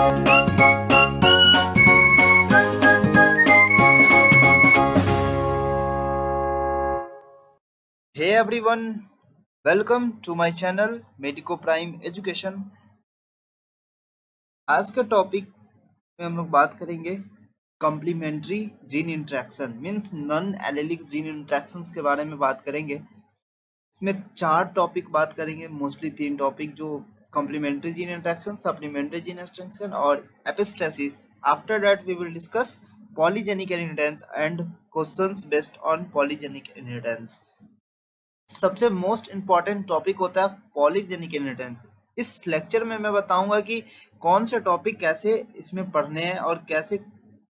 Hey everyone, welcome to my channel Medico Prime Education। आज का topic में हम लोग बात करेंगे complementary gene interaction means non allelic gene interactions के बारे में बात करेंगे। इसमें 4 टॉपिक बात करेंगे, मोस्टली 3 टॉपिक जो complementary gene interaction, supplementary gene interaction और epistasis. After that we will discuss polygenic inheritance and questions based on polygenic inheritance. सबसे मोस्ट इम्पॉर्टेंट टॉपिक होता है पॉलीजेनिक इनहेरिटेंस। इस लेक्चर में मैं बताऊंगा कि कौन से टॉपिक कैसे इसमें पढ़ने हैं और कैसे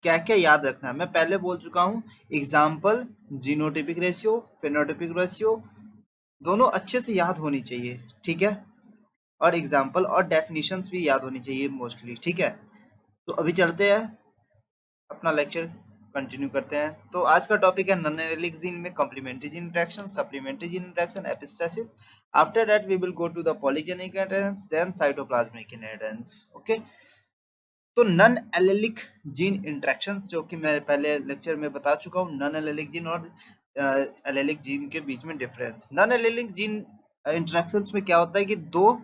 क्या क्या याद रखना है। मैं पहले बोल चुका हूँ, एग्जाम्पल, जीनोटिपिक रेशियो, फेनोटिपिक रेशियो दोनों अच्छे से याद होनी चाहिए, ठीक है, और एग्जाम्पल और डेफिनेशंस भी याद होनी चाहिए मोस्टली, ठीक है। तो अभी चलते हैं, अपना लेक्चर कंटिन्यू करते हैं। तो आज का टॉपिक है नॉन एलेलिक जीन में complementary gene interaction, supplementary gene interaction, epistasis. After that we will go to the polygenic inheritance, then cytoplasmic inheritance. Okay, तो नॉन एलेलिक जीन इंटरेक्शंस जो कि मैं पहले लेक्चर में बता चुका हूँ, नॉन एलेलिक जीन और एलेलिक जीन के बीच में difference. Non allelic gene interactions में क्या होता है कि दो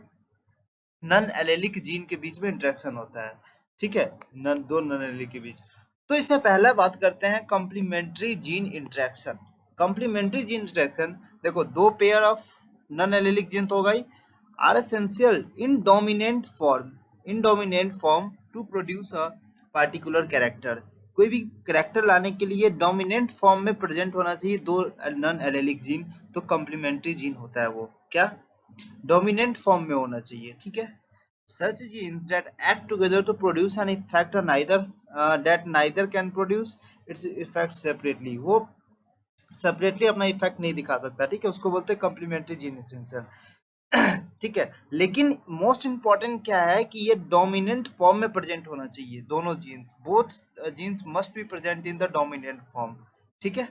नॉन एलेलिक जीन के बीच में इंटरेक्शन होता है, ठीक है, दो नॉन एलेलिक के बीच। तो इससे पहले बात करते हैं complementary gene interaction. Complementary gene interaction, देखो, दो pair of non allelic gene तो हो गई, are essential in dominant form to produce a particular character. कोई भी कैरेक्टर लाने के लिए डोमिनेंट फॉर्म में प्रेजेंट होना चाहिए दो नॉन एलेलिक जीन, तो कॉम्प्लीमेंट्री जीन होता है वो, क्या, डोमिनेंट फॉर्म में होना चाहिए, ठीक है। Such genes that act together to produce an effect are neither can produce its effect separately। वो सेपरेटली अपना इफेक्ट नहीं दिखा सकता, ठीक है, उसको बोलते हैं कॉम्प्लीमेंट्री जीन एक्सटेंशन, ठीक है। लेकिन मोस्ट इंपॉर्टेंट क्या है कि ये डोमिनेंट फॉर्म में प्रेजेंट होना चाहिए, दोनों genes, both genes must be present in the dominant form, ठीक है।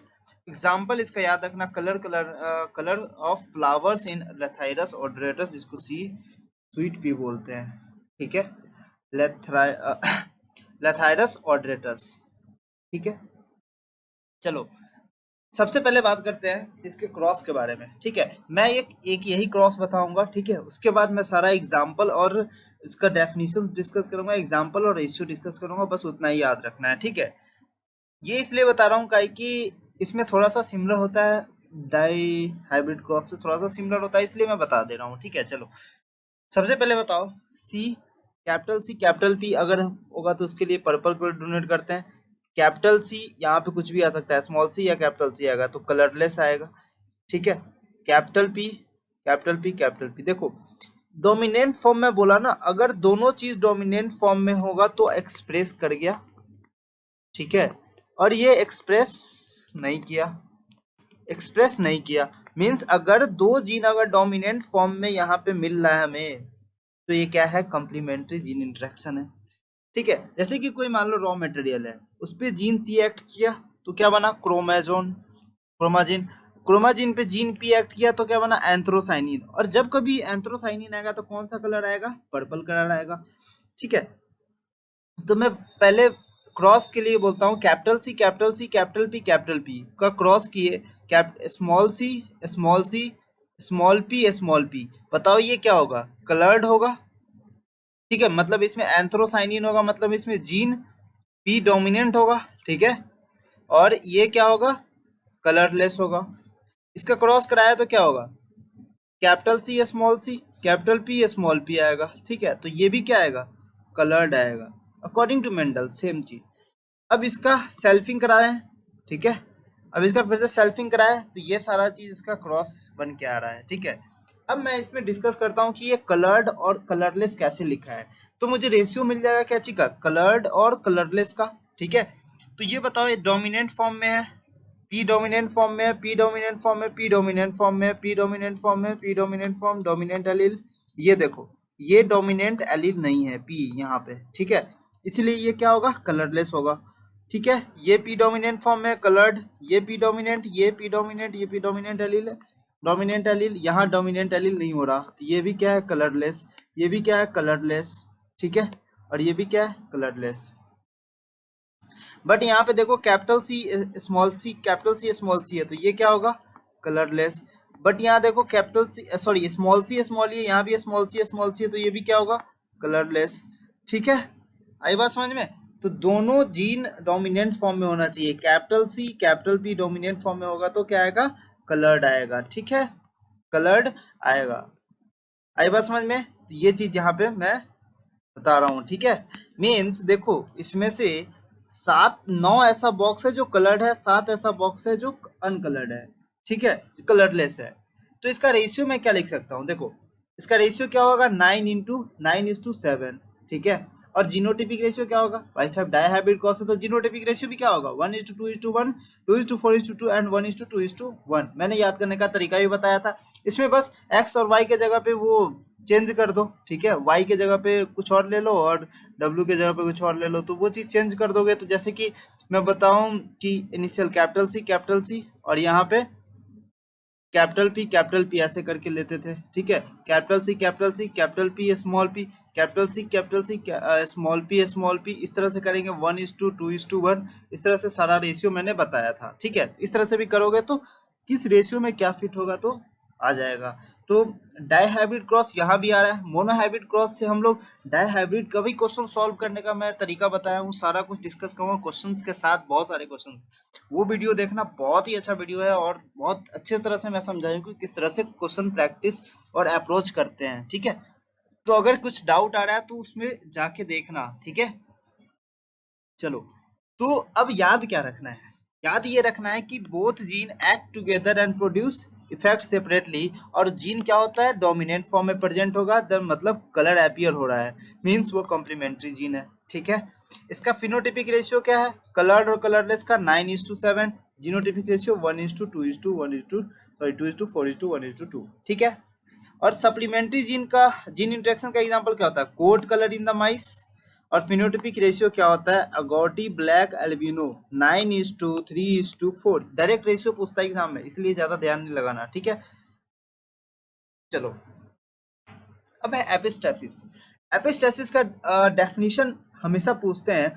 एग्जाम्पल इसका याद रखना, colour of flowers in Lathyrus odoratus, जिसको स्वीट पी बोलते हैं, ठीक है, लेथाइरस ओडोरेटस, ठीक है। चलो, सबसे पहले बात करते हैं इसके क्रॉस के बारे में, ठीक है। मैं एक यही क्रॉस बताऊंगा, ठीक है, उसके बाद मैं सारा एग्जाम्पल और इसका डेफिनेशन डिस्कस करूंगा, एग्जाम्पल और रेशियो डिस्कस करूंगा, बस उतना ही याद रखना है, ठीक है। ये इसलिए बता रहा हूँ कि इसमें थोड़ा सा सिमिलर होता है, डाई हाइब्रिड क्रॉस से थोड़ा सा सिमिलर होता है, इसलिए मैं बता दे रहा हूँ, ठीक है। चलो, सबसे पहले बताओ, सी कैपिटल पी अगर होगा तो उसके लिए पर्पल कलर डोनेट करते हैं। कैपिटल सी यहाँ पे कुछ भी आ सकता है, स्मॉल सी या कैपिटल सी आएगा तो कलरलेस आएगा, ठीक है। Capital P, capital P, capital P, देखो डोमिनेंट फॉर्म में बोला ना, अगर दोनों चीज डोमिनेंट फॉर्म में होगा तो एक्सप्रेस कर गया, ठीक है, और ये एक्सप्रेस नहीं किया मीन्स अगर दो जीन अगर डोमिनेंट फॉर्म में यहाँ पे मिल रहा है हमें, तो ये क्या है, कॉम्प्लीमेंट्री जीन इंटरेक्शन है, ठीक है। जैसे कि कोई मान लो रॉ मटेरियल है, उस पे जीन सी एक्ट किया तो क्या बना, क्रोमाजिन, क्रोमाजिन पे जीन पी एक्ट किया तो क्या बना, एंथ्रोसाइनिन, और जब कभी एंथ्रोसाइनिन आएगा तो कौन सा कलर आएगा, पर्पल कलर आएगा, ठीक है। तो मैं पहले क्रॉस के लिए बोलता हूँ, capital C, capital C, capital P, capital P का क्रॉस किए, small c, small c, small p, small p, बताओ ये क्या होगा, कलर्ड होगा, ठीक है, मतलब इसमें एंथ्रोसाइनिन होगा, मतलब इसमें जीन पी डोमिनेंट होगा, ठीक है, और ये क्या होगा, कलरलेस होगा। इसका क्रॉस कराया तो क्या होगा, capital C small C, capital P small P आएगा, ठीक है, तो ये भी क्या आएगा, कलर्ड आएगा, अकॉर्डिंग टू मेंडल, सेम चीज। अब इसका सेल्फिंग कराए, ठीक है, अब इसका फिर से सेल्फिंग कराए तो ये सारा चीज इसका क्रॉस बन के आ रहा है, ठीक है। अब मैं इसमें डिस्कस करता हूँ कि ये कलर्ड और कलरलेस कैसे लिखा है। तो मुझे रेशियो मिल जाएगा क्या चीज का, कलर्ड और कलरलेस का, ठीक है। तो ये बताओ, ये डोमिनेंट फॉर्म में है, पी डोमिनेंट फॉर्म में है, पी डोमिनेंट फॉर्म में, पी डोमिनेंट फॉर्म में, पी डोमिनेंट फॉर्म में, P dominant form, dominant allele, ये देखो ये डोमिनेंट एलील नहीं है पी यहाँ पे, ठीक है, इसलिए ये क्या होगा, कलरलेस होगा, ठीक है। ये पी डोमिनेंट फॉर्म में कलर्ड, ये पी डोमिनेंट, ये पी डोमिनेंट, ये पी डोमिनेंट एलील है, डोमिनेंट एलील, यहाँ डोमिनेंट एलील नहीं हो रहा, तो ये भी क्या है, कलरलेस, ये भी क्या है, कलरलेस, ठीक है। और ये भी क्या है, कलरलेस। बट यहाँ पे देखो capital C small C, capital C small सी है, तो ये क्या होगा, कलरलेस। बट यहाँ देखो capital C sorry small c small है, यहाँ भी स्मॉल सी है, तो ये भी क्या होगा, कलरलेस। ठीक है, आई बात समझ में। तो दोनों जीन डोमिनेंट फॉर्म में होना चाहिए, capital C capital P dominant form में होगा तो क्या आएगा, कलर्ड आएगा। ठीक है, कलर्ड आएगा। आई बात समझ में। तो ये चीज यहाँ पे मैं बता रहा हूँ। ठीक है, मीन्स देखो इसमें से 7 9 ऐसा बॉक्स है जो कलर्ड है, 7 ऐसा बॉक्स है जो अनकलर्ड है। ठीक है, कलरलेस है। तो इसका रेशियो मैं क्या लिख सकता हूँ, देखो इसका रेशियो क्या होगा, 9:9:7। ठीक है, और जीनोटिपिक रेशियो क्या होगा, भाई साहब डायहाइब्रिड क्रॉस है तो जीनोटिपिक रेशियो भी क्या होगा, 1:2:1, 2:4:2 एंड 1:2:1। मैंने याद करने का तरीका भी बताया था। इसमें बस एक्स और वाई के जगह पे वो चेंज कर दो। ठीक है, वाई के जगह पे कुछ और ले लो और डब्ल्यू के जगह पे कुछ और ले लो, तो वो चीज़ चेंज कर दोगे। तो जैसे कि मैं बताऊं कि इनिशियल कैपिटल सी और यहाँ पे कैपिटल पी ऐसे करके लेते थे। ठीक है, capital P small c small P, इस तरह से करेंगे 1:2:1, इस तरह से सारा रेशियो मैंने बताया था। ठीक है, इस तरह से भी करोगे तो किस रेशियो में क्या फिट होगा तो आ जाएगा। तो डाईहाइब्रिड क्रॉस यहाँ भी आ रहा है, मोनोहाइब्रिड क्रॉस से हम लोग डाईहाइब्रिड का भी क्वेश्चन सॉल्व करने का मैं तरीका बताया हूँ, सारा कुछ डिस्कस करूँगा क्वेश्चंस के साथ, बहुत सारे क्वेश्चन। वो वीडियो देखना, बहुत ही अच्छा वीडियो है और बहुत अच्छे तरह से मैं समझाऊँ कि किस तरह से क्वेश्चन प्रैक्टिस और अप्रोच करते हैं। ठीक है, तो अगर कुछ डाउट आ रहा है तो उसमें जाके देखना। ठीक है, चलो। तो अब याद क्या रखना है, याद ये रखना है कि both gene act together and produce effect separately. और जीन क्या होता है, डोमिनेंट फॉर्म में प्रेजेंट होगा, द मतलब कलर अपीयर हो रहा है, मींस वो कॉम्प्लीमेंट्री जीन है। ठीक है, इसका फिनोटिपिक रेशियो क्या है, कलर्ड और कलरलेस का 9:7, जीनोटिपिक रेशियो 1:2:1:2 सॉरी 2:4:1:2। ठीक है, और सप्लीमेंट्री जीन का जीन इंटरेक्शन का एग्जांपल क्या होता है, coat colour in the mice. और फिनोटिपिक रेशियो क्या होता है, agouti black albino 9:3:4। Direct ratio पूछता है एग्जाम में, इसलिए ज्यादा ध्यान नहीं लगाना। ठीक है, चलो। अब है एपिस्टेसिस। एपिस्टेसिस का डेफिनेशन हमेशा पूछते हैं।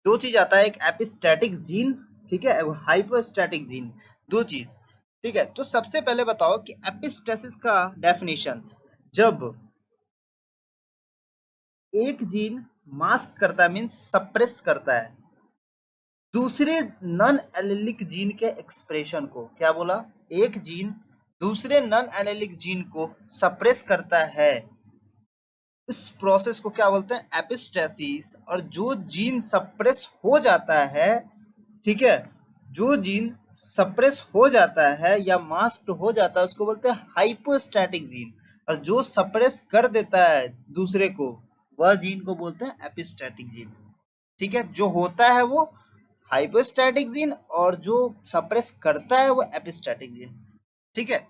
दो चीज आता है, एक एपिस्टैटिक जीन, ठीक है, हाइपोस्टैटिक जीन, दो चीज। ठीक है, तो सबसे पहले बताओ कि एपिस्टेसिस का डेफिनेशन, जब एक जीन मास्क करता है, मीन्स सप्रेस करता है दूसरे नॉन एलेलिक जीन के एक्सप्रेशन को। क्या बोला, एक जीन दूसरे नॉन एलेलिक जीन को सप्रेस करता है, इस प्रोसेस को क्या बोलते हैं, एपिस्टेसिस। और जो जीन सप्रेस हो जाता है, ठीक है, जो जीन सप्रेस हो जाता है या मास्क्ड हो जाता है उसको बोलते हैं हाइपोस्टैटिक जीन। और जो सप्रेस कर देता है दूसरे को, वह जीन को बोलते हैं एपिस्टैटिक जीन। ठीक है, जो होता है वो हाइपोस्टैटिक जीन और जो सप्रेस करता है वो एपिस्टैटिक जीन। ठीक है,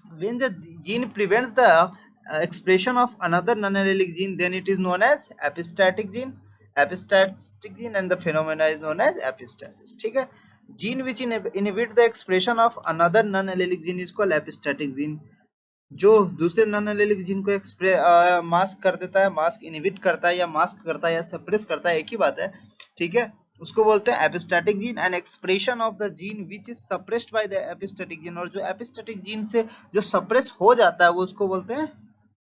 when the gene prevents the expression of another non-allelic gene, then it is known as epistatic gene, and the phenomena is known as epistasis. ठीक है, gene which inhibit the expression of another non-allelic gene is called epistatic gene। जो दूसरे non allelic gene को mask कर देता है, mask inhibit करता है या मास्क करता है या सप्रेस करता है, एक ही बात है। ठीक है, उसको बोलते हैं epistatic gene. And expression of the gene which is suppressed by the epistatic gene, और जो एपिस्टैटिक जीन से जो सप्रेस हो जाता है वो उसको बोलते हैं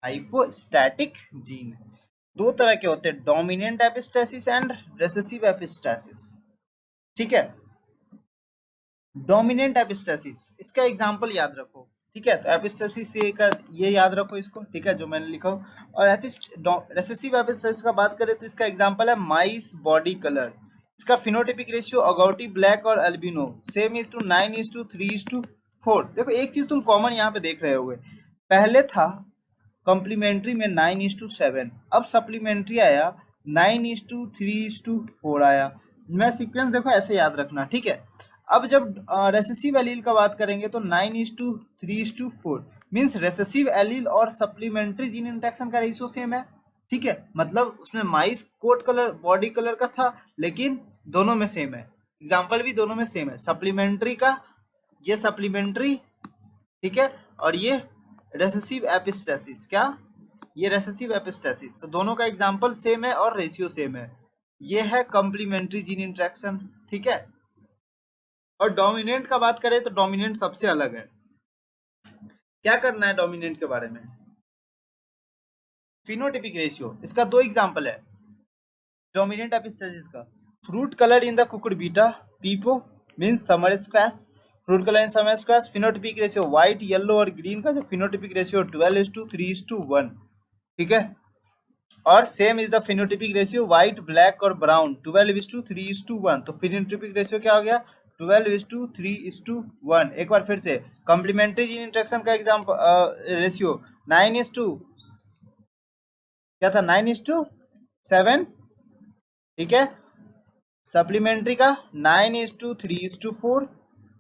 हाइपोस्टैटिक जीन। दो तरह के होते हैं, dominant epistasis and recessive epistasis. ठीक है, डोमिनेंट एपिस्टेसिस, इसका एग्जांपल याद रखो। ठीक है, तो एपिस्टेसिस का ये याद रखो इसको, ठीक है, जो मैंने लिखा हो। और रेसेसिव एपिस्टेसिस का बात करें तो इसका एग्जांपल है माइस बॉडी कलर। इसका फिनोटिपिक रेशियो अगौटी ब्लैक और अल्बिनो सेम इज टू 9:3:4। देखो एक चीज तुम कॉमन यहाँ पे देख रहे होगे, पहले था कॉम्प्लीमेंट्री में 9:7, अब सप्लीमेंट्री आया 9:3:4 आया। मैं सीक्वेंस देखो ऐसे याद रखना। ठीक है, अब जब रेसेसिव एलील का बात करेंगे तो 9:3:4 मीन्स रेसेसिव एलील और सप्लीमेंट्री जीन इंटरेक्शन का रेशियो सेम है। ठीक है, मतलब उसमें माइस कोट कलर बॉडी कलर का था, लेकिन दोनों में सेम है, एग्जाम्पल भी दोनों में सेम है। सप्लीमेंट्री का ये सप्लीमेंट्री, ठीक है, और ये रेसेसिव एपिस्टेसिस क्या ये रेसेसिव एपिस्टेसिस। तो दोनों का एग्जांपल सेम है और रेशियो सेम है। ये है कॉम्प्लीमेंट्री जीन इंटरेक्शन, ठीक है। और डोमिनेंट का बात करें तो डोमिनेंट सबसे अलग है। क्या करना है डोमिनेंट के बारे में? फिनोटिपिक रेशियो, इसका दो एग्जांपल है डोमिनेंट एपिस्टेसिस का। Fruit colour in the Cucurbita, pepo means summer squash, fruit colour in summer squash. Phenotypic ratio white, yellow और ग्रीन का जो फिनोटिपिक रेशियो 12:3:1, ठीक है। और same is the phenotypic ratio white, black और brown 12:3:1। तो phenotypic ratio क्या हो गया? 12:3:1। एक बार फिर से कॉम्प्लीमेंट्री जीन इंटरेक्शन का एग्जांपल रेशियो 9:, क्या था, 9:7, ठीक है। सप्लीमेंट्री का 9:3:4,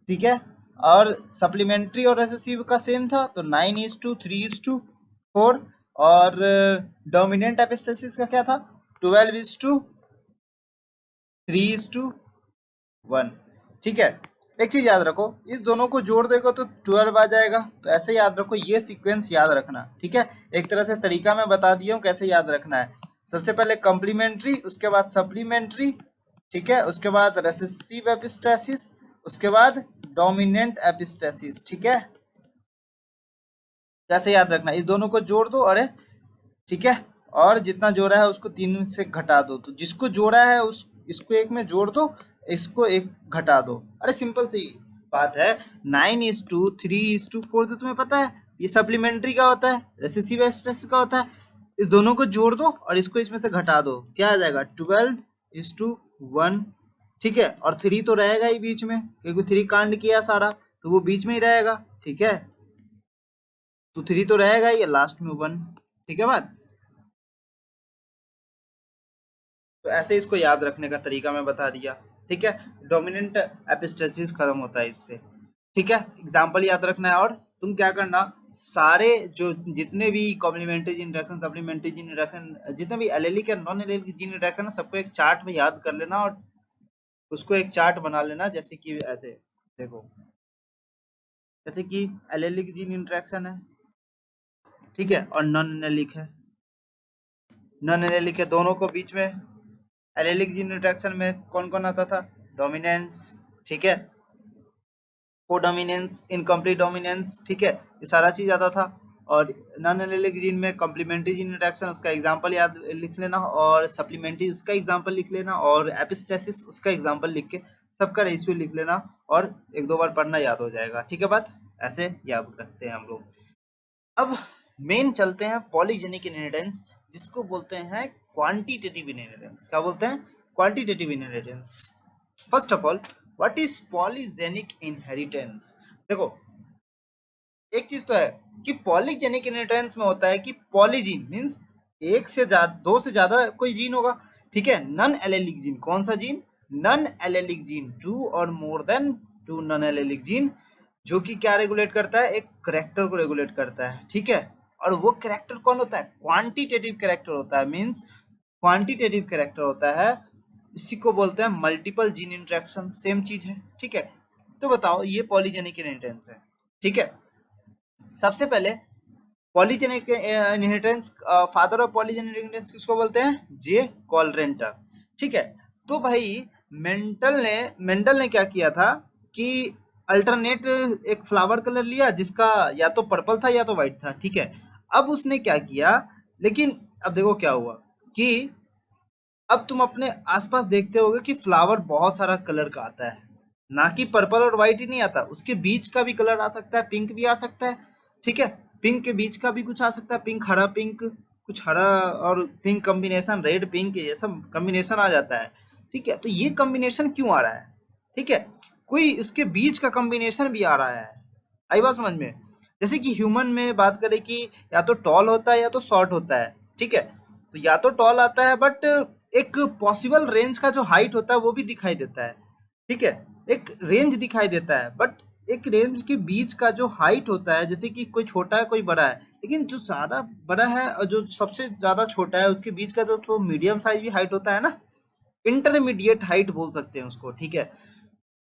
ठीक है। और सप्लीमेंट्री और रेसेसिव का सेम था तो 9:3:4। और डोमिनेंट एपिस्टेसिस का क्या था? 12:3:1, ठीक है। एक चीज याद रखो, इस दोनों को जोड़ देगा तो 12 आ जाएगा। तो ऐसे याद रखो, ये सीक्वेंस याद रखना, ठीक है। एक तरह से तरीका मैं बता दिया हूँ कैसे याद रखना है। सबसे पहले कॉम्प्लीमेंट्री, उसके बाद सप्लीमेंट्री, ठीक है, उसके बाद रेसेसिव एपिस्टेसिस, उसके बाद डोमिनेंट एपिस्टेसिस, ठीक है। कैसे याद रखना, इस दोनों को जोड़ दो, अरे ठीक है, और जितना जोड़ा है उसको 3 से घटा दो। तो जिसको जोड़ा है उस इसको एक में जोड़ दो, इसको एक घटा दो। अरे सिंपल सी बात है। 9:3:4 तो तुम्हें पता है ये सप्लीमेंट्री का होता है, रेसेसिव एपिस्टेसिस का होता है। इस दोनों को जोड़ दो और इसको इसमें से घटा दो, क्या आ जाएगा? 12:1, ठीक है। और 3 तो रहेगा ही बीच में, क्योंकि 3 कांड किया सारा, तो वो बीच में ही रहेगा, ठीक है। तो 3 तो रहेगा ही, लास्ट में 1, ठीक है बात। तो ऐसे इसको याद रखने का तरीका मैं बता दिया, ठीक है। डोमिनेंट एपिस्टेसिस खत्म होता है इससे, ठीक है। एग्जाम्पल याद रखना है। और तुम क्या करना, सारे जो जितने भी complementary gene reaction, supplementary gene reaction, जितने भी एलेलिक या नॉन एलेलिक जीन रिएक्शन है, सबको एक चार्ट में याद कर लेना और उसको एक चार्ट बना लेना। जैसे कि ऐसे देखो, जैसे कि एलेलिक जीन इंटरेक्शन है, ठीक है, और नॉन एलेलिक है। नॉन एलेलिक है, दोनों को बीच में एलेलिक जीन इंटरेक्शन में कौन कौन आता था? डोमिनेंस, ठीक है, कोडोमिनेंस, इनकम्प्लीट डोमिनेंस, ठीक है, ये सारा चीज आता था। और नॉन एलेलिक जीन में कॉम्प्लीमेंट्री जीन इंटरेक्शन, उसका एग्जांपल याद लिख लेना, और सप्लीमेंट्री उसका एग्जांपल लिख लेना, और एपिस्टेसिस उसका एग्जांपल लिख के सबका रेशियो लिख लेना, और एक दो बार पढ़ना याद हो जाएगा, ठीक है बात। ऐसे याद रखते हैं हम लोग। अब मेन चलते हैं पॉलीजेनिक इनहेरिटेंस, जिसको बोलते हैं क्वांटिटेटिव इनहेरिटेंस। क्या बोलते हैं? Quantitative inheritance. First of all, what is polygenic inheritance? देखो, एक चीज तो है कि पॉलीजेनिक इनहेरिटेंस में होता है कि पॉलीजीन मींस एक से ज्यादा, दो से ज्यादा कोई जीन होगा, ठीक है। नॉन एलेलिक जीन, कौन सा जीन? नॉन एलेलिक जीन, 2 और more than 2 non allelic gene, जो कि क्या रेगुलेट करता है? एक करेक्टर को रेगुलेट करता है, ठीक है। और वो करेक्टर कौन होता है? क्वांटिटेटिव करेक्टर होता है, मींस क्वांटिटेटिव करेक्टर होता है। इसी को बोलते हैं मल्टीपल जीन इंटरेक्शन, सेम चीज है, ठीक है। तो बताओ, ये पॉलीजेनिक इनहेरिटेंस है, ठीक है। सबसे पहले polygenic inheritance, father of polygenic inheritance किसको बोलते हैं? जे कॉलरेंटर, ठीक है। तो भाई मेंडल ने क्या किया था कि अल्टरनेट एक फ्लावर कलर लिया जिसका या तो पर्पल था या तो व्हाइट था, ठीक है। अब उसने क्या किया, लेकिन अब देखो क्या हुआ कि अब तुम अपने आसपास देखते होगे कि फ्लावर बहुत सारा कलर का आता है, ना कि पर्पल और व्हाइट ही नहीं आता, उसके बीच का भी कलर आ सकता है, पिंक भी आ सकता है, ठीक है। पिंक के बीच का भी कुछ आ सकता है, पिंक हरा पिंक, कुछ हरा और पिंक कॉम्बिनेशन, रेड पिंक, ये सब कॉम्बिनेशन आ जाता है, ठीक है। तो ये कॉम्बिनेशन क्यों आ रहा है? ठीक है, कोई उसके बीच का कॉम्बिनेशन भी आ रहा है। आई बात समझ में? जैसे कि ह्यूमन में बात करें कि या तो टॉल होता है या तो शॉर्ट होता है, ठीक है। तो या तो टॉल आता है, बट एक पॉसिबल रेंज का जो हाइट होता है वो भी दिखाई देता है, ठीक है। एक रेंज दिखाई देता है, बट एक रेंज के बीच का जो हाइट होता है, जैसे कि कोई छोटा है कोई बड़ा है, लेकिन जो ज्यादा बड़ा है और जो सबसे ज्यादा छोटा है उसके बीच का जो मीडियम साइज भी हाइट होता है ना, इंटरमीडिएट हाइट बोल सकते हैं उसको, ठीक है।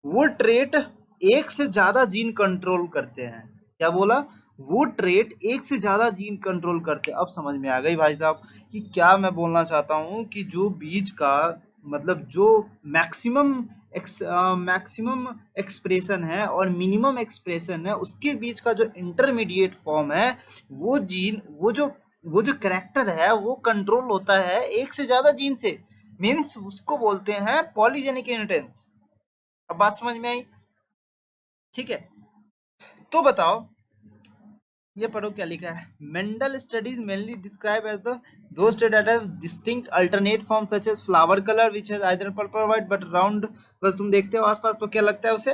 वो ट्रेट एक से ज्यादा जीन कंट्रोल करते हैं। क्या बोला? वो ट्रेट एक से ज्यादा जीन कंट्रोल करते हैं। अब समझ में आ गई भाई साहब कि क्या मैं बोलना चाहता हूँ, कि जो बीज का मतलब जो मैक्सिमम मैक्सिमम एक्सप्रेशन है और मिनिमम एक्सप्रेशन है, उसके बीच का जो इंटरमीडिएट फॉर्म है, वो जीन वो जो करेक्टर है वो कंट्रोल होता है एक से ज्यादा जीन से। मीन्स उसको बोलते हैं पॉलीजेनिक इनहेरिटेंस। अब बात समझ में आई? ठीक है, तो बताओ, ये पढ़ो क्या लिखा है। Mendel studies mainly describe as the two state that have distinct alternate form such as flower colour which has either purple white but round. बस तुम देखते हो आसपास तो क्या लगता है उसे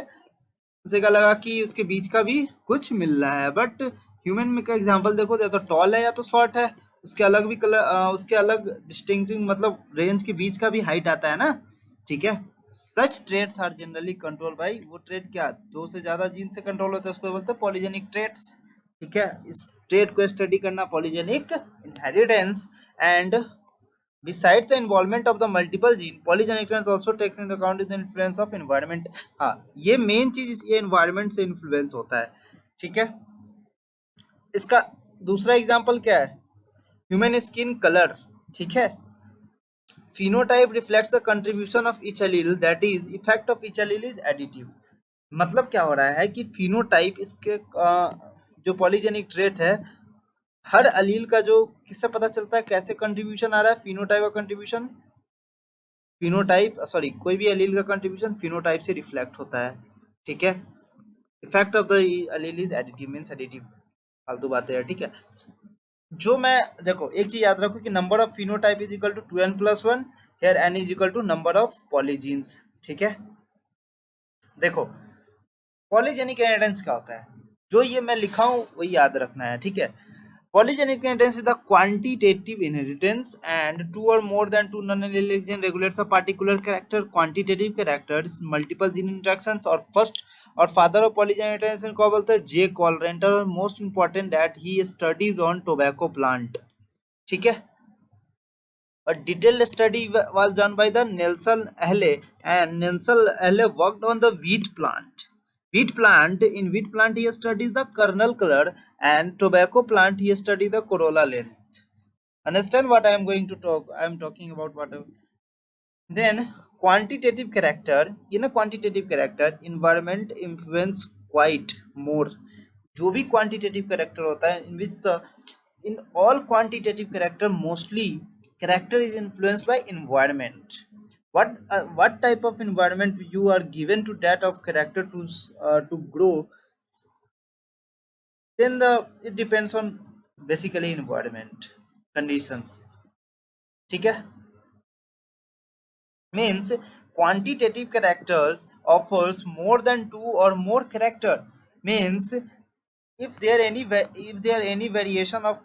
क्या लगा कि उसके बीच का भी कुछ मिल रहा है, बट ह्यूमन में का एग्जांपल देखो, या तो टॉल है या तो शॉर्ट है, उसके अलग भी कलर उसके अलग डिस्टिंक्टिंग मतलब रेंज के बीच का भी हाइट आता है ना। ठीक है, such traits are generally control by, वो ट्रेट क्या दो से ज्यादा जीन से कंट्रोल होता है, उसको बोलते हैं पॉलीजेनिक ट्रेट्स। ठीक है, इस ट्रेट को स्टडी करना polygenic inheritance. And besides the involvement of the multiple gene, polygenic also takes into account the influence of environment। हाँ, ये मेन चीज ये environment से इन्फ्लुएंस होता है। ठीक है, इसका दूसरा एग्जांपल क्या है, ह्यूमन स्किन कलर। ठीक है, phenotype reflects the contribution of each allele, that is effect of each allele is additive। मतलब क्या हो रहा है कि phenotype इसके जो पॉलीजेनिक ट्रेट है, हर अलील का जो किससे पता चलता है कैसे कंट्रीब्यूशन आ रहा है, फिनोटाइप का कंट्रीब्यूशन, फिनोटाइप सॉरी कोई भी एलील का कंट्रीब्यूशन फिनोटाइप से रिफ्लेक्ट होता है। ठीक है, effect of the allele is additive, means additive, फालतू बातें हैं। ठीक है, जो मैं देखो एक चीज याद रखो कि number of phenotype is equal to 2n+1, here n is equal to number of polygenes. ठीक है, देखो पॉलीजेनिक इनहेरिटेंस क्या होता है, जो ये मैं लिखा हूं वही याद रखना है। ठीक है, polygenic inheritance is the quantitative inheritance, and two or more than two non-allelic gene regulates a particular character. Quantitative characters multiple gene interactions और first और father of polygenic inheritance को बोलते हैं J Kolreuter. Most important that he studies on tobacco plant. ठीक है, a detailed study was done by the Nelson Ehle, and Nelson Ehle worked on the wheat plant. In wheat plant he studied the kernel color, and tobacco plant he studied the corolla length. Understand what I am going to talk? I am talking about what. Then quantitative character, in a quantitative character environment influence quite more। जो भी quantitative character होता है, in all quantitative character mostly character is influenced by environment। What type of environment you are given to that of character to grow, then it depends on basically environment conditions। ठीक है, means quantitative characters offers more than two or more character, means if there any variation of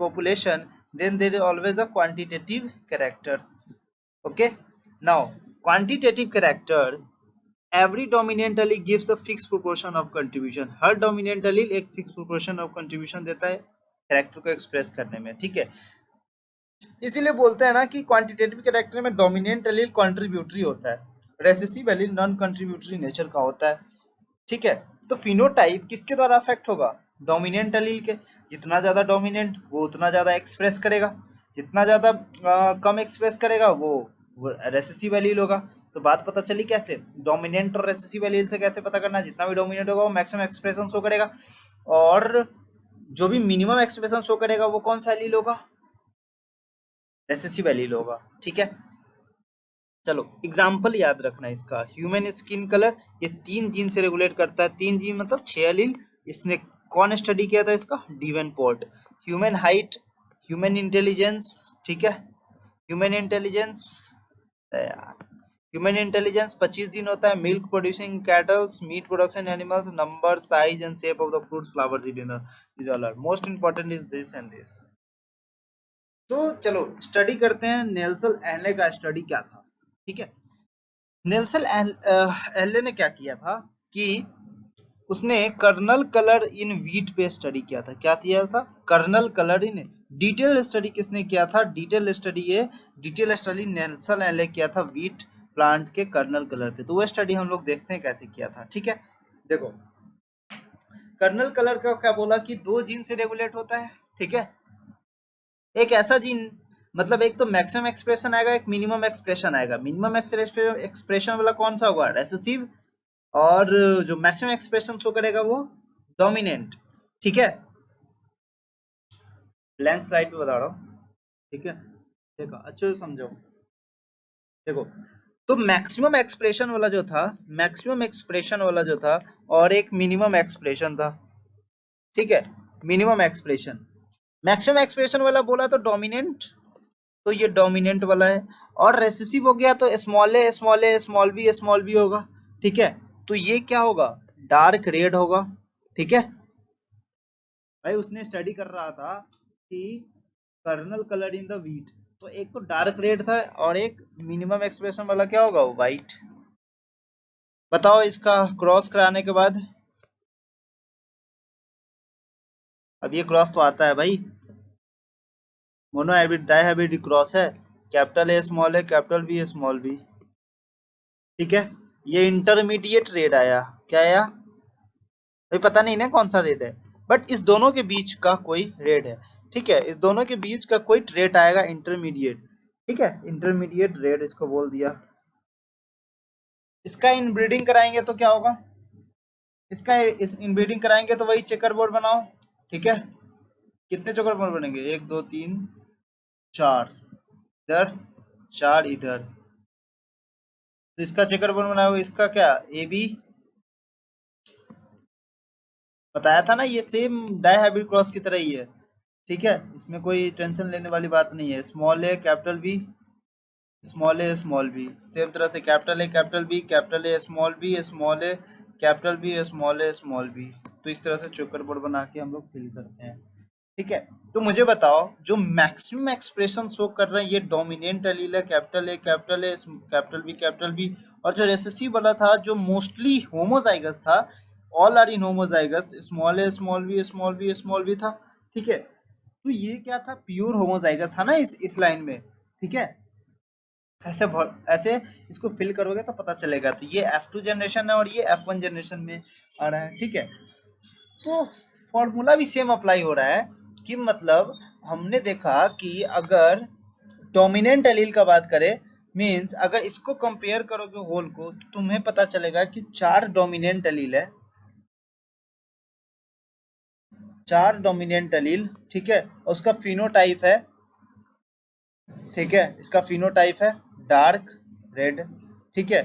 population, then there is always a quantitative character। Okay, now quantitative character every dominant allele gives a fixed proportion of contribution। Her dominant allele एक fixed proportion of contribution देता है character को express करने में। ठीक है, इसीलिए बोलते हैं ना कि क्वांटिटेटिव कैरेक्टर में डोमिनेंट एलील कंट्रीब्यूटरी होता है, recessive allele non contributory nature का होता है। ठीक है, तो फिनोटाइप किसके द्वारा अफेक्ट होगा, डोमिनेंट एलील के। जितना ज्यादा डोमिनेंट वो उतना ज्यादा एक्सप्रेस करेगा, जितना ज्यादा कम एक्सप्रेस करेगा वो रेसेसिव एलील होगा। तो बात पता चली कैसे, डोमिनेंट और रेसेसिव एलील से कैसे पता करना, जितना भी डोमिनेंट होगा वो मैक्सिमम एक्सप्रेशन शो करेगा, और जो भी मिनिमम एक्सप्रेशन शो करेगा वो कौन सा एलील होगा, रेसेसिव एलील होगा। ठीक है, चलो एग्जाम्पल याद रखना इसका, ह्यूमन स्किन कलर ये 3 जीन से रेगुलेट करता है, 3 जीन मतलब 6 एलील। इसने कौन स्टडी किया था इसका, Davenport. Human height, human intelligence. ठीक है, human intelligence human intelligence 25 gene होता है। Milk producing cattles, meat production animals, number size and shape of the fruit flowers is all are most important is this and this. तो चलो study करते हैं Nelson एले का स्टडी क्या था। ठीक है, नेल्सन एले ने क्या किया था कि उसने कर्नल कलर इन वीट पे स्टडी किया था। क्या किया था, kernel colour in. Detail study किसने किया था, डिटेल स्टडी नेल्सन एले किया था वीट प्लांट के कर्नल कलर पे। तो वो स्टडी हम लोग देखते हैं कैसे किया था। ठीक है, देखो कर्नल कलर का क्या बोला कि दो जीन से रेगुलेट होता है, ठीक है। एक ऐसा जीन, मतलब एक तो मैक्सिमम एक्सप्रेशन आएगा, एक मिनिमम एक्सप्रेशन आएगा। मिनिमम एक्सप्रेशन वाला कौन सा होगा, रेसेसिव, और जो मैक्सिमम एक्सप्रेशन शो करेगा वो डोमिनेंट, ठीक है। ब्लैंक स्लाइड पे बता रहा हूँ, ठीक है। देखो अच्छे से समझो, देखो तो मैक्सिमम एक्सप्रेशन वाला जो था, मैक्सिमम एक्सप्रेशन वाला जो था, और एक मिनिमम एक्सप्रेशन था, ठीक है। मिनिमम एक्सप्रेशन, मैक्सिमम एक्सप्रेशन वाला बोला तो डोमिनेंट, तो ये डोमिनेंट वाला है। और रेसेसिव हो गया तो स्मॉल ए स्मॉल ए स्मॉल बी होगा, ठीक है। तो ये क्या होगा, डार्क रेड होगा, ठीक है। भाई उसने स्टडी कर रहा था कि kernel colour in the wheat, तो एक तो डार्क रेड था और एक मिनिमम एक्सप्रेशन वाला क्या होगा, व्हाइट। बताओ इसका क्रॉस कराने के बाद, अब ये क्रॉस तो आता है भाई, monohybrid dihybrid cross है, कैपिटल ए स्मॉल है, कैपिटल बी स्मॉल बी, ठीक है। ये इंटरमीडिएट रेड आया, क्या आया, अभी पता नहीं ना कौन सा रेड है, बट इस दोनों के बीच का कोई रेड है, ठीक है। इस दोनों के बीच का कोई ट्रेट आएगा इंटरमीडिएट, ठीक है। इंटरमीडिएट रेड इसको बोल दिया। इसका इनब्रीडिंग कराएंगे तो क्या होगा, इसका इस इनब्रीडिंग कराएंगे तो वही चेकर बोर्ड बनाओ, ठीक है। कितने चेकर बोर्ड बनेंगे, एक दो तीन चार, इधर चार इधर, तो इसका चेकर बोर्ड बनाओगे, इसका क्या ए बी, बताया था ना, ये सेम डाई हाइब्रिड क्रॉस की तरह ही है, ठीक है। इसमें कोई टेंशन लेने वाली बात नहीं है। Small A capital B, small B, same तरह से capital B capital A small A capital B small B, तो इस तरह से चोकर बोर्ड बना के हम लोग फिल करते हैं, ठीक है। तो मुझे बताओ जो मैक्सिमम एक्सप्रेशन शो कर रहे हैं ये डोमिनेंट एलील है, कैपिटल ए कैपिटल बी, और जो रेसेसिव वाला था जो मोस्टली होमोजाइगस था, all are in homozygous, small b था, ठीक है। तो ये क्या था, प्योर होमोजाइगस था ना इस लाइन में, ठीक है। ऐसे इसको फिल करोगे तो पता चलेगा। तो ये F2 जनरेशन है और ये F1 जनरेशन में आ रहा है, ठीक है। तो फॉर्मूला भी सेम अप्लाई हो रहा है कि मतलब हमने देखा कि अगर डोमिनेंट एलील का बात करें, मींस अगर इसको कंपेयर करोगे होल को तो तुम्हें पता चलेगा कि चार डोमिनेंट एलील है, चार डोमिनेंट एलील, ठीक है। और उसका फिनोटाइप है, ठीक है, इसका फिनोटाइप है डार्क रेड, ठीक है।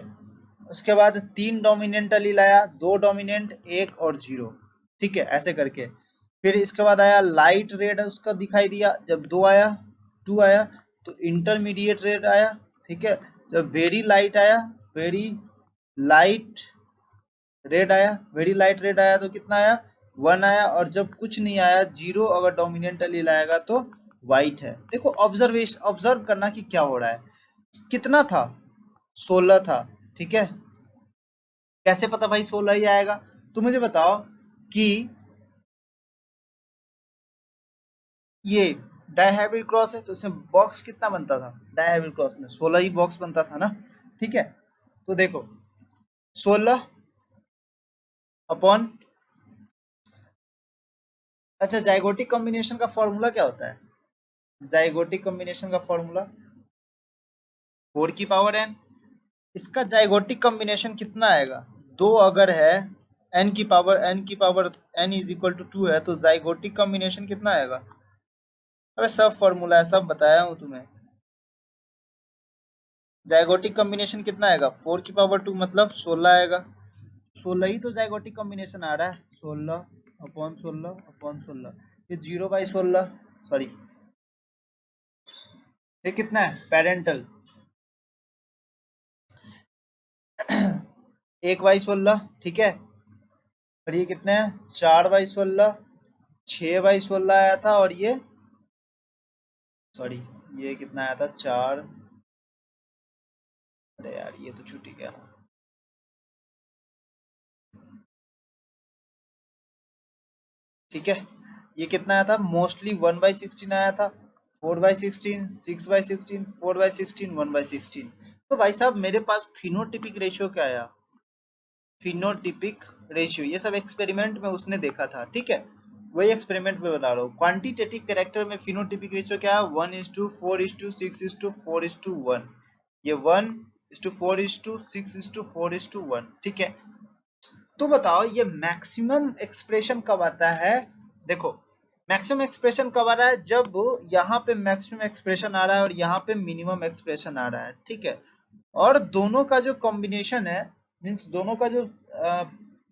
उसके बाद तीन डोमिनेंट एलील आया, दो डोमिनेंट एक और जीरो, ठीक है, ऐसे करके। फिर इसके बाद आया लाइट रेड, उसका दिखाई दिया जब दो आया, टू आया, तो इंटरमीडिएट रेड आया, ठीक है। जब वेरी लाइट आया, वेरी लाइट रेड आया, वेरी लाइट रेड आया तो कितना आया, वन आया, और जब कुछ नहीं आया जीरो, अगर डोमिनेंट एलील आएगा तो वाइट है। देखो ऑब्जर्व करना कि क्या हो रहा है, कितना था, 16 था, ठीक है। कैसे पता भाई 16 ही आएगा, तो मुझे बताओ कि ये डायहाइब्रिड क्रॉस है तो इसमें बॉक्स कितना बनता था, डायहाइब्रिड क्रॉस में 16 ही बॉक्स बनता था ना, ठीक है। तो देखो 16 अपॉन, अच्छा जाइगोटिक कॉम्बिनेशन का फॉर्मूला क्या होता है, जाइगोटिक कॉम्बिनेशन का फॉर्मूला 4 की पावर n, इसका जाइगोटिक कॉम्बिनेशन कितना आएगा, दो अगर है, n की power n is equal to 2 है, तो जाइगोटिक कॉम्बिनेशन कितना आएगा, अबे सब फॉर्मूला है, सब बताया हूँ तुम्हें। जाइगोटिक कॉम्बिनेशन कितना आएगा, 4 की पावर 2 मतलब 16 आएगा, 16 ही तो जाइगोटिक कॉम्बिनेशन आ रहा है, 16 अपॉन 16 ये 0/16, सॉरी ये कितना है पेरेंटल, 1/16, ठीक है। और ये कितने हैं, 4/16, 6/16 आया था, और ये सॉरी ये कितना आया था, 4, अरे यार ये तो छूट ही गया, ठीक है। ये कितना आया था, मोस्टली 1/16 आया था, 4/16, 6/16, 4/16, 1/16। तो भाई साहब मेरे पास फिनोटिपिक रेशियो क्या आया, फिनोटिपिक रेशियो, ये सब एक्सपेरिमेंट में उसने देखा था, ठीक है, वही एक्सपेरिमेंट में बता रहा हूँ। क्वांटिटेटिव कैरेक्टर में फिनोटिपिक रेशियो क्या है, 1:4:6:4:1, ये 1:4:6:4:1, ठीक है। तो बताओ ये मैक्सिमम एक्सप्रेशन कब आता है, देखो मैक्सिमम एक्सप्रेशन कब आ रहा है, जब यहाँ पे मैक्सिमम एक्सप्रेशन आ रहा है और यहाँ पे मिनिमम एक्सप्रेशन आ रहा है, ठीक है, और दोनों का जो कॉम्बिनेशन है, मीन्स दोनों का जो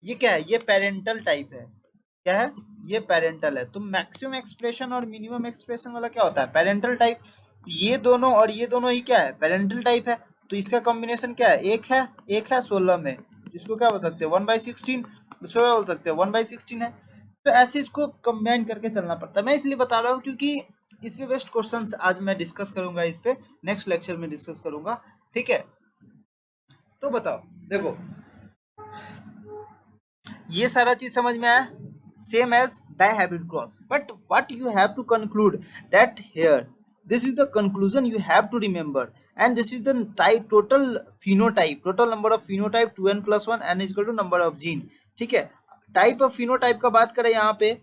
ये क्या है, ये पेरेंटल टाइप है, क्या है, ये पेरेंटल है। तो मैक्सिमम एक्सप्रेशन और मिनिमम एक्सप्रेशन वाला क्या होता है, पेरेंटल टाइप। ये दोनों और ये दोनों ही क्या है, पेरेंटल टाइप है। तो इसका कॉम्बिनेशन क्या है, एक है 16 में, इसको क्या बोल सकते हैं 1/16, दूसरा क्या बोल सकते हैं 1/16 है। तो ऐसे इसको कंबाइन करके चलना पड़ता है। मैं इसलिए बता रहा हूँ क्योंकि इस पे बेस्ट क्वेश्चंस आज मैं डिस्कस करूंगा, इस पे नेक्स्ट लेक्चर में डिस्कस करूंगा, ठीक है। तो बताओ, देखो ये सारा चीज समझ में आया, same as dihybrid cross, but what you have to conclude that here, this is the conclusion you have to remember, and this is the type total phenotype, total number of phenotype 2n plus 1, n is equal to number of gene, ठीक है। Type of phenotype का बात करें यहाँ पे,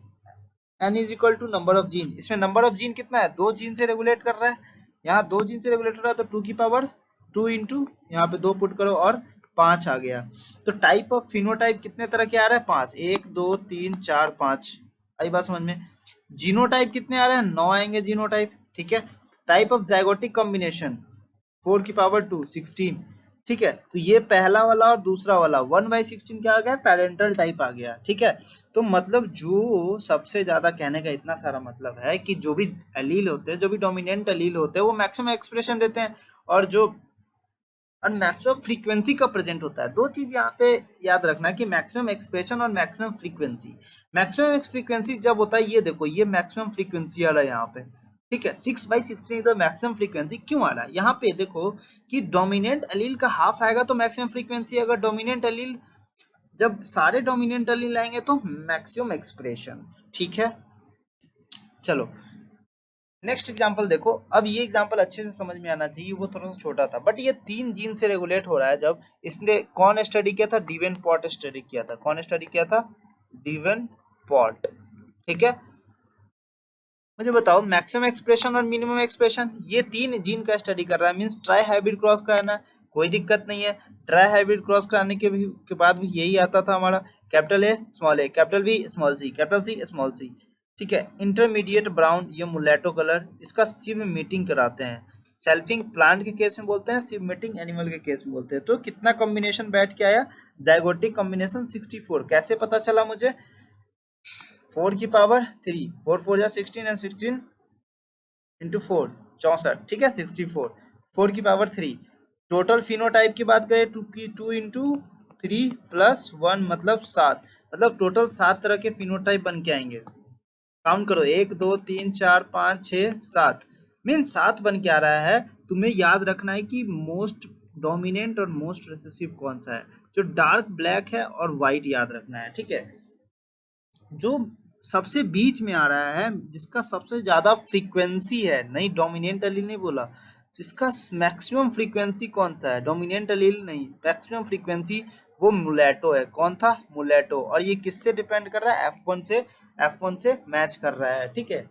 n is equal to number of gene, इसमें number of gene कितना है, 2 जीन से रेगुलेट कर रहा है, यहाँ 2 जीन से रेगुलेट कर रहा है, तो 2 की पावर 2 इंटू यहाँ पे 2 पुट करो और 5 आ गया। तो टाइप ऑफ फिनोटाइप कितने तरह के आ रहा है, 5, 1 2 3 4 5, आई बात समझ में। जीनोटाइप कितने आ रहे हैं, 9 आएंगे जीनोटाइप, ठीक है। टाइप ऑफ जाइगोटिक कॉम्बिनेशन 4 की पावर 2 16, ठीक है। तो ये पहला वाला और दूसरा वाला 1/16 क्या आ गया, पेरेंटल टाइप आ गया, ठीक है। तो मतलब जो सबसे ज्यादा कहने का इतना सारा मतलब है कि जो भी एलील होते हैं, जो भी डोमिनेंट एलील होते हैं, वो मैक्सिमम एक्सप्रेशन देते हैं, और जो और मैक्सिमम फ्रीक्वेंसी का प्रेजेंट होता है। दो चीज यहाँ पे याद रखना कि मैक्सिमम एक्सप्रेशन और मैक्सिमम फ्रीक्वेंसी। मैक्सिमम फ्रीक्वेंसी जब होता है, ये देखो ये मैक्सिमम फ्रीक्वेंसी आ रहा है यहाँ पे, ठीक है, 6/16 तो मैक्सिमम फ्रीक्वेंसी क्यों आ रहा है, यहाँ पे देखो कि डोमिनेंट एलील का हाफ आएगा तो मैक्सिमम फ्रीक्वेंसी, अगर डोमिनेंट एलील, जब सारे डोमिनेंट एलील आएंगे तो मैक्सिमम एक्सप्रेशन, ठीक है। चलो नेक्स्ट एग्जांपल देखो, अब ये एग्जांपल अच्छे से समझ में आना चाहिए, वो थोड़ा सा छोटा था, बट ये 3 जीन से रेगुलेट हो रहा है। जब इसने कौन स्टडी किया था, डिवेन पॉट स्टडी किया था, कौन स्टडी किया था, डिवेन पॉट, ठीक है। मुझे बताओ मैक्सिमम एक्सप्रेशन और मिनिमम एक्सप्रेशन, ये 3 जीन का स्टडी कर रहा है, मींस ट्राई हाइब्रिड क्रॉस कराना है, कोई दिक्कत नहीं है। ट्राई हाइब्रिड क्रॉस कराने के बाद भी यही आता था हमारा, capital A small A, capital B small C, capital C small C, ठीक है। इंटरमीडिएट ब्राउन, ये मुलेटो कलर, इसका सिर्फ मीटिंग कराते हैं। सेल्फिंग प्लांट के केस में बोलते हैं, सिर्फ मीटिंग एनिमल के केस में बोलते हैं। तो कितना कॉम्बिनेशन बैठ के आया, जाइगोटिक कॉम्बिनेशन 64, कैसे पता चला मुझे, 4 की पावर 3, 4 4 जा 16 एंड 16 इंटू 4 64, ठीक है, 64, 4 की पावर 3। टोटल फिनोटाइप की बात करें, 2 इंटू 3 प्लस 1 मतलब 7, मतलब टोटल 7 तरह के फिनोटाइप बन के आएंगे। काउंट करो, 1 2 3 4 5 6 7, मीन 7 बन के आ रहा है। तुम्हें याद रखना है कि मोस्ट डोमिनेंट और मोस्ट रिसेसिव कौन सा है, जो डार्क ब्लैक है और व्हाइट याद रखना है, ठीक है। जो सबसे बीच में आ रहा है, जिसका सबसे ज्यादा फ्रीक्वेंसी है, नहीं डोमिनेंट एलील नहीं बोला, जिसका मैक्सिमम फ्रीक्वेंसी कौन सा है, डोमिनेंट एलील नहीं, मैक्सिमम फ्रीक्वेंसी वो मुलेटो है। कौन था, मुलेटो। और ये किससे डिपेंड कर रहा है, F1 से मैच कर रहा है, ठीक है।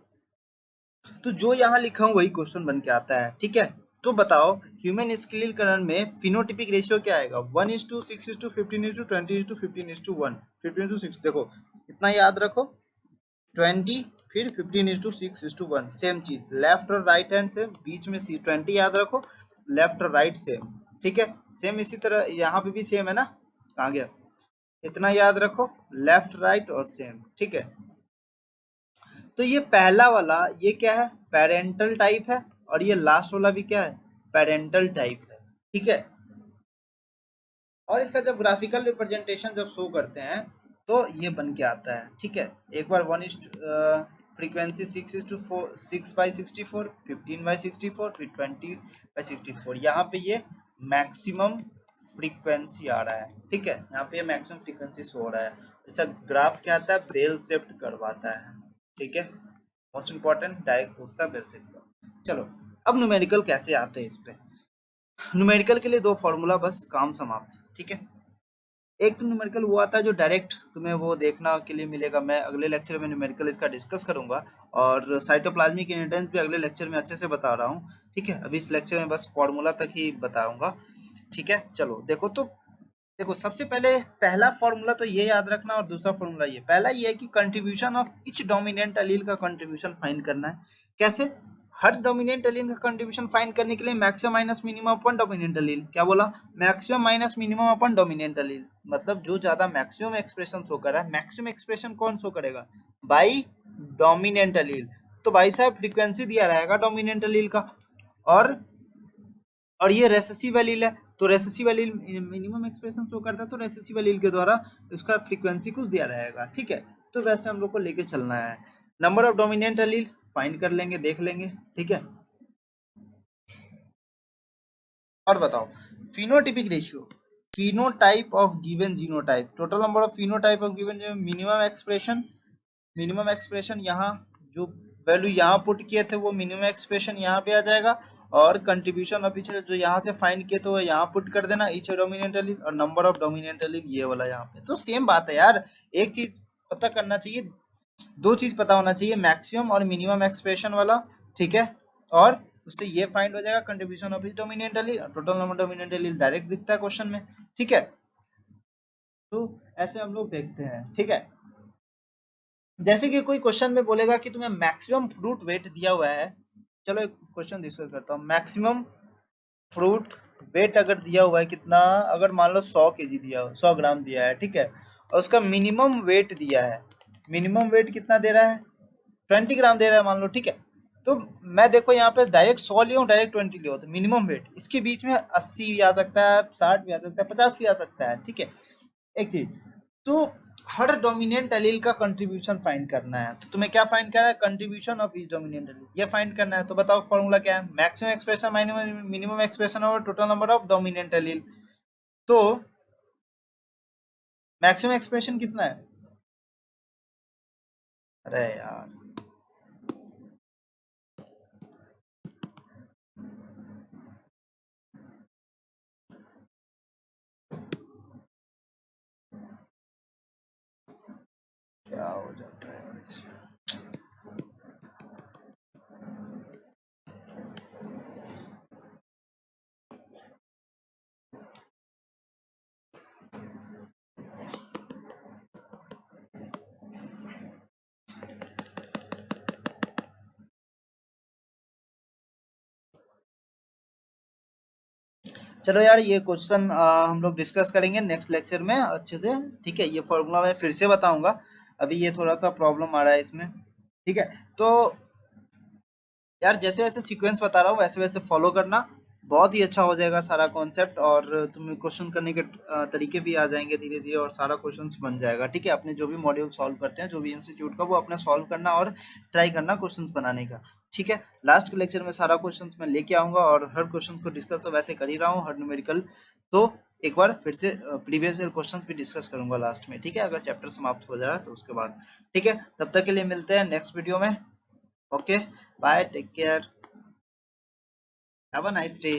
तो जो यहाँ लिखा हूँ वही क्वेश्चन बन के आता है, ठीक है। तो बताओ ह्यूमन स्केलिकरण में फिनोटिपिक रेशियो क्या आएगा, 1:6:15:20:15:15:1, 15:6, देखो इतना याद रखो, 20 फिर 15:6:1, सेम चीज, लेफ्ट और राइट हैंड से बीच में 20 याद रखो, लेफ्ट और राइट सेम, ठीक है। सेम इसी तरह यहाँ पे भी सेम है ना, कहाँ गया, इतना याद रखो, लेफ्ट राइट और सेम, ठीक है। तो ये पहला वाला ये क्या है, पेरेंटल टाइप है, और ये लास्ट वाला भी क्या है, पेरेंटल टाइप है, ठीक है। और इसका जब ग्राफिकल रिप्रेजेंटेशन जब शो करते हैं तो ये बन के आता है, ठीक है। एक बार फ्रीक्वेंसी 6:6/64, 15/64, फिर 20/64, यहाँ पे ये मैक्सिमम फ्रीक्वेंसी आ रहा है, ठीक है। यहाँ पे ये मैक्सिमम फ्रीक्वेंसी शो हो रहा है। अच्छा ग्राफ क्या आता है, बेल शेप्ड कर्व आता है, ठीक है। मोस्ट इंपॉर्टेंट डायरेक्ट पूछता है बेल शेप्ड कर्व। चलो अब न्यूमेरिकल कैसे आते हैं इस पे, न्यूमेरिकल के लिए 2 फॉर्मूला, बस काम समाप्त, ठीक है। एक न्यूमेरिकल वो आता है जो डायरेक्ट तुम्हें वो देखना के लिए मिलेगा, मैं अगले लेक्चर में न्यूमेरिकल इसका डिस्कस करूंगा, और साइटोप्लाज्मिक इनहेरिटेंस भी अगले लेक्चर में अच्छे से बता रहा हूँ। ठीक है, अभी इस लेक्चर में बस फॉर्मूला तक ही बताऊंगा। ठीक है, चलो देखो तो, देखो सबसे पहले पहला फॉर्मूला तो ये याद रखना, और दूसरा फॉर्मूला ये, पहला ये है कि contribution of each dominant allele का कंट्रीब्यूशन फाइंड करना है। कैसे? हर डोमिनेंट एलील का कंट्रीब्यूशन फाइंड करने के लिए मैक्सिमम माइनस मिनिमम अपन डोमिनेंट एलील, क्या बोला, मैक्सिमम माइनस मिनिमम अपन डोमिनेंट एलील, मतलब जो ज्यादा मैक्सिमम एक्सप्रेशन शो कर रहा है, मैक्सिमम एक्सप्रेशन कौन शो करेगा, बाई डोमिनेंट एलील। तो भाई साहब फ्रीक्वेंसी दिया रहेगा डोमिनेंट एलील का, और ये रेसेसिव एलील है, तो recessive allele minimum expression show करता है, तो रेसेसिव एलील के द्वारा उसका फ्रीक्वेंसी कुछ दिया रहेगा। ठीक है, तो वैसे हम लोग को लेके चलना है। Number of dominant allele find कर लेंगे, देख लेंगे। ठीक है, और बताओ phenotypic ratio, phenotype of given genotype, total number of phenotype of given minimum expression, minimum expression यहाँ जो वैल्यू यहाँ पुट किए थे वो मिनिमम एक्सप्रेशन यहाँ पे आ जाएगा, और कंट्रीब्यूशन ऑफ ईच जो यहाँ से फाइंड किए तो यहाँ पुट कर देना ईच डोमिनेंट एलील, और नंबर ऑफ डोमिनेंट एलील ये वाला यहाँ पे। तो सेम बात है यार, एक चीज पता करना चाहिए, दो चीज पता होना चाहिए, मैक्सिमम और मिनिमम एक्सप्रेशन वाला। ठीक है, और उससे ये फाइंड हो जाएगा contribution of each dominant allele, total number dominant allele direct दिखता है क्वेश्चन में। ठीक है, तो ऐसे हम लोग देखते हैं। ठीक है, जैसे कि कोई क्वेश्चन में बोलेगा कि तुम्हें मैक्सिमम फ्रूट वेट दिया हुआ है, चलो एक क्वेश्चन डिस्कस करता हूँ। मैक्सिमम फ्रूट वेट अगर दिया हुआ है कितना, अगर मान लो 100 kg दिया हो, 100 ग्राम दिया है, ठीक है, और उसका मिनिमम वेट दिया है, मिनिमम वेट कितना दे रहा है, 20 ग्राम दे रहा है मान लो। ठीक है, तो मैं देखो यहाँ पे डायरेक्ट 100 लिया हूँ, डायरेक्ट 20 लिया हूँ, तो मिनिमम वेट इसके बीच में 80 भी आ सकता है, 60 भी आ सकता है, 50 भी आ सकता है। ठीक है, एक चीज, तो हर डोमिनेंट एलील का कंट्रीब्यूशन फाइंड करना है, तो तुम्हें क्या फाइंड करना है, contribution of each dominant allele, ये फाइंड करना है। तो बताओ फॉर्मूला क्या है, maximum expression minus minimum expression और total number of dominant allele. तो मैक्सिमम एक्सप्रेशन कितना है, अरे यार क्या हो जाता है इससे? चलो यार, ये क्वेश्चन हम लोग डिस्कस करेंगे नेक्स्ट लेक्चर में अच्छे से। ठीक है, ये फॉर्मूला मैं फिर से बताऊंगा, अभी ये थोड़ा सा प्रॉब्लम आ रहा है इसमें। ठीक है, तो यार जैसे जैसे सीक्वेंस बता रहा हूँ वैसे वैसे फॉलो करना, बहुत ही अच्छा हो जाएगा सारा कॉन्सेप्ट, और तुम्हें क्वेश्चन करने के तरीके भी आ जाएंगे धीरे धीरे, और सारा क्वेश्चंस बन जाएगा। ठीक है, अपने जो भी मॉड्यूल सॉल्व करते हैं जो भी इंस्टीट्यूट का, वो अपने सॉल्व करना और ट्राई करना क्वेश्चंस बनाने का। ठीक है, लास्ट के लेक्चर में सारा क्वेश्चंस मैं लेके आऊंगा, और हर क्वेश्चन को डिस्कस तो वैसे कर ही रहा हूँ, हर न्यूमेरिकल, तो एक बार फिर से प्रीवियस ईयर क्वेश्चंस भी डिस्कस करूंगा लास्ट में। ठीक है, अगर चैप्टर समाप्त हो जाए तो उसके बाद। ठीक है, तब तक के लिए मिलते हैं नेक्स्ट वीडियो में। Okay, bye, take care, have a nice day.